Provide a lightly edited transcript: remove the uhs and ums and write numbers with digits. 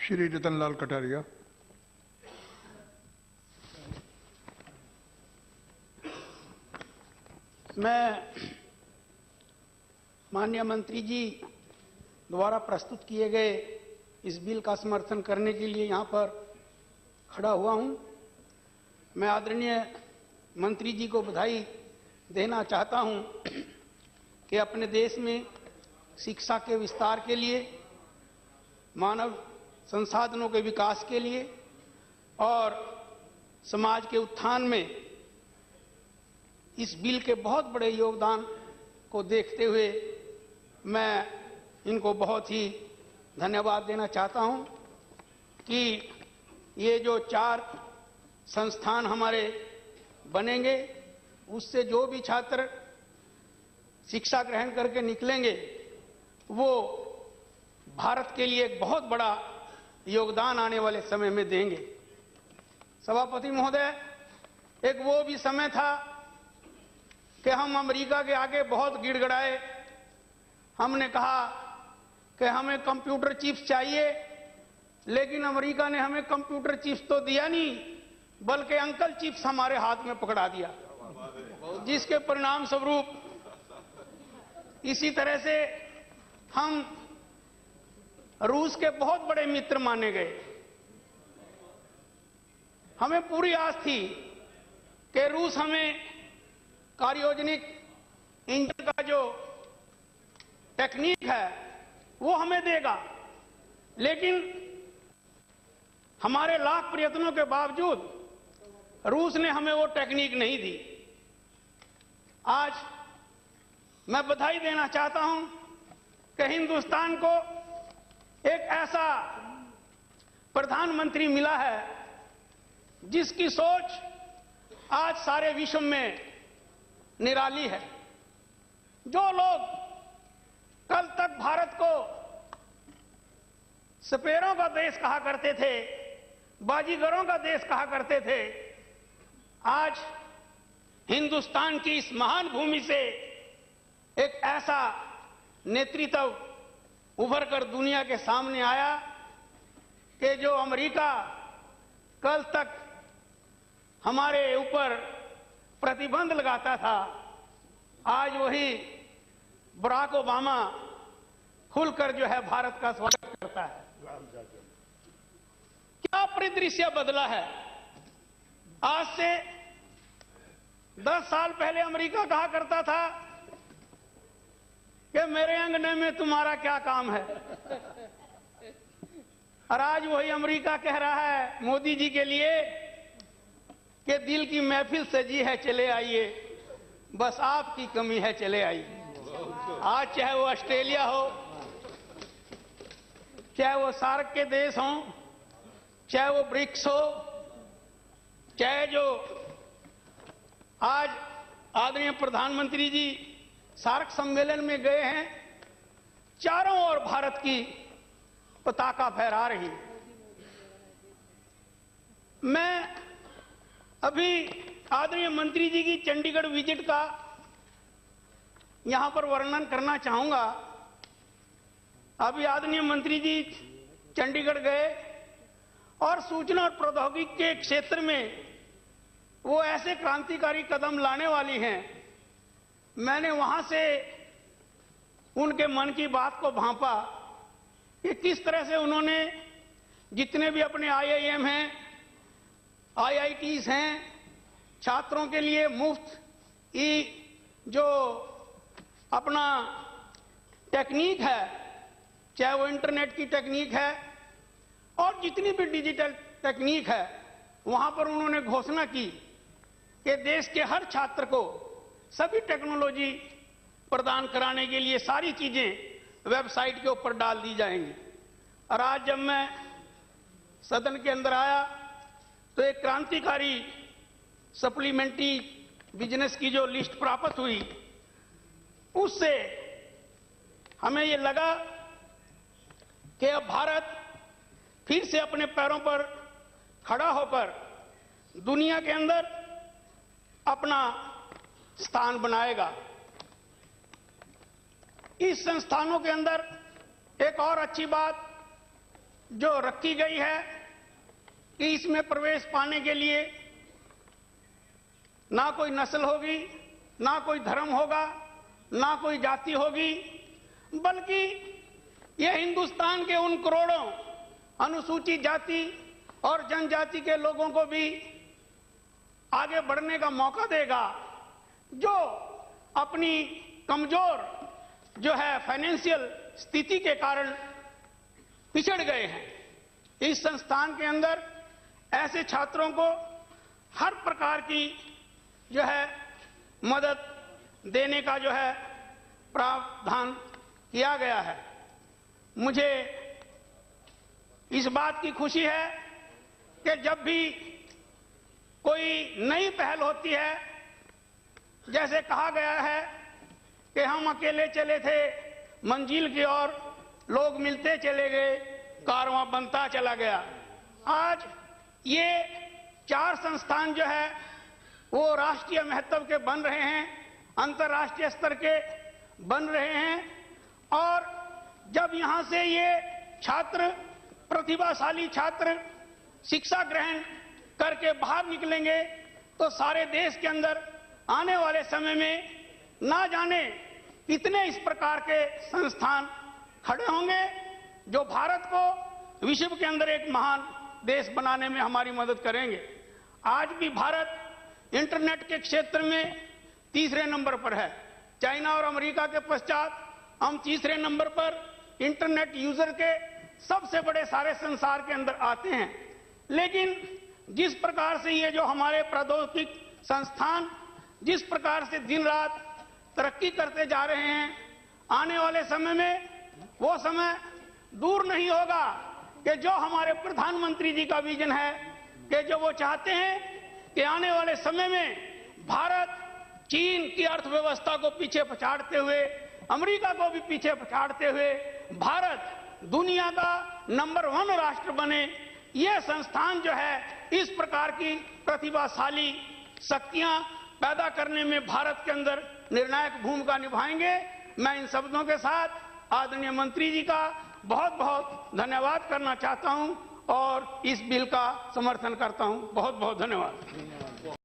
श्री रतनलाल कटारिया। मैं माननीय मंत्री जी द्वारा प्रस्तुत किए गए इस बिल का समर्थन करने के लिए यहाँ पर खड़ा हुआ हूँ। मैं आदरणीय मंत्री जी को बधाई देना चाहता हूँ कि अपने देश में शिक्षा के विस्तार के लिए, मानव संसाधनों के विकास के लिए और समाज के उत्थान में इस बिल के बहुत बड़े योगदान को देखते हुए मैं इनको बहुत ही धन्यवाद देना चाहता हूं कि ये जो 4 संस्थान हमारे बनेंगे, उससे जो भी छात्र शिक्षा ग्रहण करके निकलेंगे वो भारत के लिए एक बहुत बड़ा योगदान आने वाले समय में देंगे। सभापति महोदय, एक वो भी समय था कि हम अमेरिका के आगे बहुत गिड़गिड़ाए। हमने कहा कि हमें कंप्यूटर चिप्स चाहिए, लेकिन अमेरिका ने हमें कंप्यूटर चिप्स तो दिया नहीं, बल्कि अंकल चिप्स हमारे हाथ में पकड़ा दिया, जिसके परिणाम स्वरूप इसी तरह से हम रूस के बहुत बड़े मित्र माने गए। हमें पूरी आस थी कि रूस हमें कार्योजनिक इंजन का जो टेक्निक है वो हमें देगा, लेकिन हमारे लाख प्रयत्नों के बावजूद रूस ने हमें वो टेक्निक नहीं दी। आज मैं बधाई देना चाहता हूं कि हिंदुस्तान को एक ऐसा प्रधानमंत्री मिला है जिसकी सोच आज सारे विश्व में निराली है। जो लोग कल तक भारत को सपेरों का देश कहा करते थे, बाजीगरों का देश कहा करते थे, आज हिंदुस्तान की इस महान भूमि से एक ऐसा नेतृत्व उभर कर दुनिया के सामने आया कि जो अमेरिका कल तक हमारे ऊपर प्रतिबंध लगाता था, आज वही बराक ओबामा खुलकर जो है भारत का स्वागत करता है। क्या परिदृश्य बदला है। आज से 10 साल पहले अमेरिका कहा करता था कि मेरे अंगने में तुम्हारा क्या काम है, और आज वही अमेरिका कह रहा है मोदी जी के लिए कि दिल की महफिल सजी है चले आइए, बस आपकी कमी है चले आइए। आज चाहे वो ऑस्ट्रेलिया हो, चाहे वो सार्क के देश हों, चाहे वो ब्रिक्स हो, चाहे जो आज आदरणीय प्रधानमंत्री जी सार्क सम्मेलन में गए हैं, चारों ओर भारत की पताका फहरा रही। मैं अभी आदरणीय मंत्री जी की चंडीगढ़ विजिट का यहां पर वर्णन करना चाहूंगा। अभी आदरणीय मंत्री जी चंडीगढ़ गए और सूचना और प्रौद्योगिकी के क्षेत्र में वो ऐसे क्रांतिकारी कदम लाने वाली हैं। मैंने वहां से उनके मन की बात को भांपा कि किस तरह से उन्होंने जितने भी अपने IIM हैं, IITs हैं, छात्रों के लिए मुफ्त जो अपना टेक्निक है, चाहे वो इंटरनेट की टेक्निक है और जितनी भी डिजिटल टेक्निक है, वहां पर उन्होंने घोषणा की कि देश के हर छात्र को सभी टेक्नोलॉजी प्रदान कराने के लिए सारी चीजें वेबसाइट के ऊपर डाल दी जाएंगी। और आज जब मैं सदन के अंदर आया तो एक क्रांतिकारी सप्लीमेंट्री बिजनेस की जो लिस्ट प्राप्त हुई, उससे हमें ये लगा कि अब भारत फिर से अपने पैरों पर खड़ा होकर दुनिया के अंदर अपना स्थान बनाएगा। इस संस्थानों के अंदर एक और अच्छी बात, जो रखी गई है कि इसमें प्रवेश पाने के लिए ना कोई नस्ल होगी, ना कोई धर्म होगा, ना कोई जाति होगी, बल्कि यह हिंदुस्तान के उन करोड़ों अनुसूचित जाति और जनजाति के लोगों को भी आगे बढ़ने का मौका देगा, जो अपनी कमजोर जो है फाइनेंशियल स्थिति के कारण पिछड़ गए हैं। इस संस्थान के अंदर ऐसे छात्रों को हर प्रकार की जो है मदद देने का जो है प्रावधान किया गया है। मुझे इस बात की खुशी है कि जब भी कोई नई पहल होती है, जैसे कहा गया है कि हम अकेले चले थे मंजिल की ओर, लोग मिलते चले गए, कारवां बनता चला गया। आज ये 4 संस्थान जो है वो राष्ट्रीय महत्व के बन रहे हैं, अंतर्राष्ट्रीय स्तर के बन रहे हैं, और जब यहां से ये छात्र, प्रतिभाशाली छात्र शिक्षा ग्रहण करके बाहर निकलेंगे तो सारे देश के अंदर आने वाले समय में ना जाने कितने इस प्रकार के संस्थान खड़े होंगे जो भारत को विश्व के अंदर एक महान देश बनाने में हमारी मदद करेंगे। आज भी भारत इंटरनेट के क्षेत्र में तीसरे नंबर पर है। चाइना और अमेरिका के पश्चात हम तीसरे नंबर पर इंटरनेट यूजर के सबसे बड़े सारे संसार के अंदर आते हैं। लेकिन जिस प्रकार से ये जो हमारे प्रौद्योगिक संस्थान जिस प्रकार से दिन रात तरक्की करते जा रहे हैं, आने वाले समय में वो समय दूर नहीं होगा कि जो हमारे प्रधानमंत्री जी का विजन है कि जो वो चाहते हैं कि आने वाले समय में भारत चीन की अर्थव्यवस्था को पीछे पछाड़ते हुए, अमेरिका को भी पीछे पछाड़ते हुए भारत दुनिया का नंबर 1 राष्ट्र बने। ये संस्थान जो है इस प्रकार की प्रतिभाशाली शक्तियां पैदा करने में भारत के अंदर निर्णायक भूमिका निभाएंगे। मैं इन शब्दों के साथ आदरणीय मंत्री जी का बहुत बहुत धन्यवाद करना चाहता हूं और इस बिल का समर्थन करता हूं। बहुत बहुत धन्यवाद।